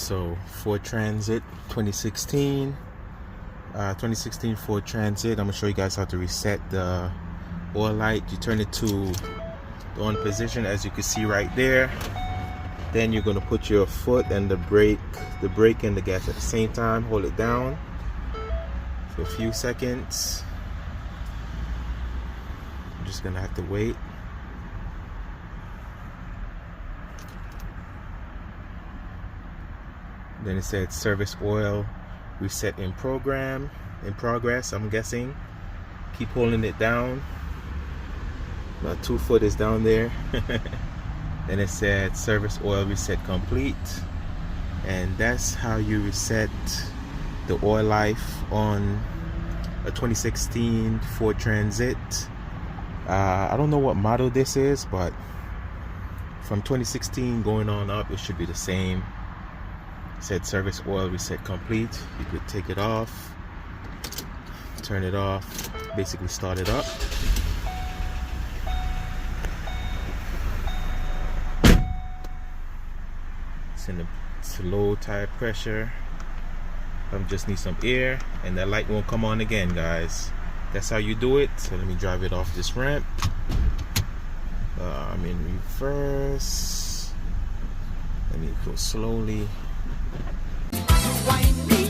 So Ford Transit 2016 Ford Transit. I'm gonna show you guys how to reset the oil light. You turn it to the on position, as you can see right there. Then you're gonna put your foot and the brake and the gas at the same time. Hold it down for a few seconds. I'm just gonna have to wait. Then it said service oil reset in progress, I'm guessing. Keep holding it down. My 2 foot is down there. Then it said service oil reset complete. And that's how you reset the oil life on a 2016 Ford Transit. I don't know what model this is, but from 2016 going on up, it should be the same. Said service oil reset complete. You could take it off, turn it off, basically start it up. It's in the low tire pressure. I just need some air, and that light won't come on again, guys. That's how you do it. So let me drive it off this ramp. I'm in reverse. Let me go slowly. Wind me